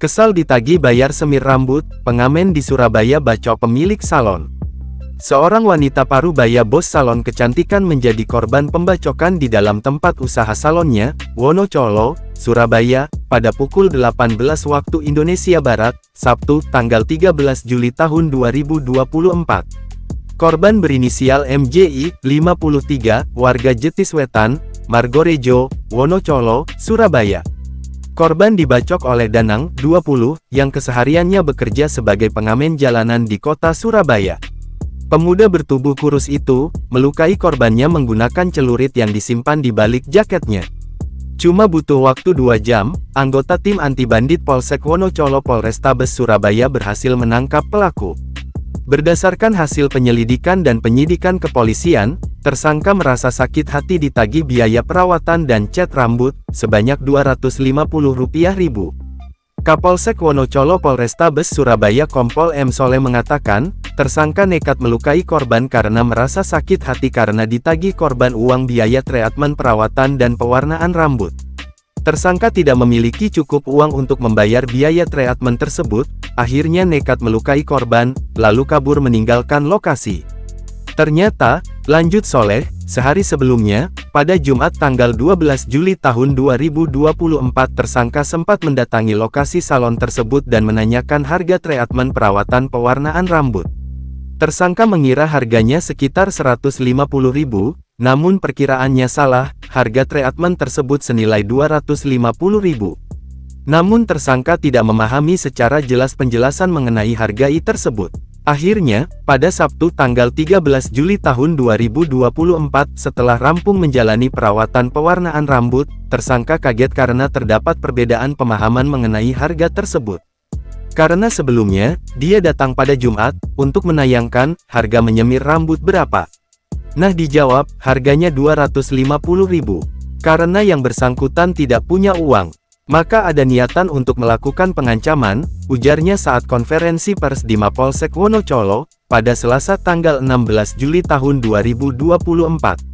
Kesal ditagih bayar semir rambut, pengamen di Surabaya bacok pemilik salon. Seorang wanita parubaya bos salon kecantikan menjadi korban pembacokan di dalam tempat usaha salonnya, Wonocolo, Surabaya, pada pukul 18 waktu Indonesia Barat, Sabtu, tanggal 13 Juli tahun 2024. Korban berinisial MJI, 53, warga Jetiswetan, Margorejo, Wonocolo, Surabaya. Korban dibacok oleh Danang, 20, yang kesehariannya bekerja sebagai pengamen jalanan di kota Surabaya. Pemuda bertubuh kurus itu, melukai korbannya menggunakan celurit yang disimpan di balik jaketnya. Cuma butuh waktu 2 jam, anggota tim anti-bandit Polsek Wonocolo Polrestabes Surabaya berhasil menangkap pelaku. Berdasarkan hasil penyelidikan dan penyidikan kepolisian, tersangka merasa sakit hati ditagih biaya perawatan dan cat rambut, sebanyak Rp250.000. Kapolsek Wonocolo Polrestabes Surabaya Kompol M. Soleh mengatakan, tersangka nekat melukai korban karena merasa sakit hati karena ditagih korban uang biaya treatmen perawatan dan pewarnaan rambut. Tersangka tidak memiliki cukup uang untuk membayar biaya treatmen tersebut, akhirnya nekat melukai korban, lalu kabur meninggalkan lokasi. Ternyata, lanjut Soleh, sehari sebelumnya, pada Jumat tanggal 12 Juli tahun 2024 tersangka sempat mendatangi lokasi salon tersebut dan menanyakan harga treatmen perawatan pewarnaan rambut. Tersangka mengira harganya sekitar Rp150.000, namun perkiraannya salah, harga treatmen tersebut senilai Rp250.000. Namun tersangka tidak memahami secara jelas penjelasan mengenai harga tersebut. Akhirnya, pada Sabtu tanggal 13 Juli tahun 2024 setelah rampung menjalani perawatan pewarnaan rambut, tersangka kaget karena terdapat perbedaan pemahaman mengenai harga tersebut. Karena sebelumnya, dia datang pada Jumat, untuk menayangkan, harga menyemir rambut berapa. Nah dijawab, harganya Rp250.000. Karena yang bersangkutan tidak punya uang, maka ada niatan untuk melakukan pengancaman, ujarnya saat konferensi pers di Mapolsek Wonocolo, pada Selasa tanggal 16 Juli tahun 2024.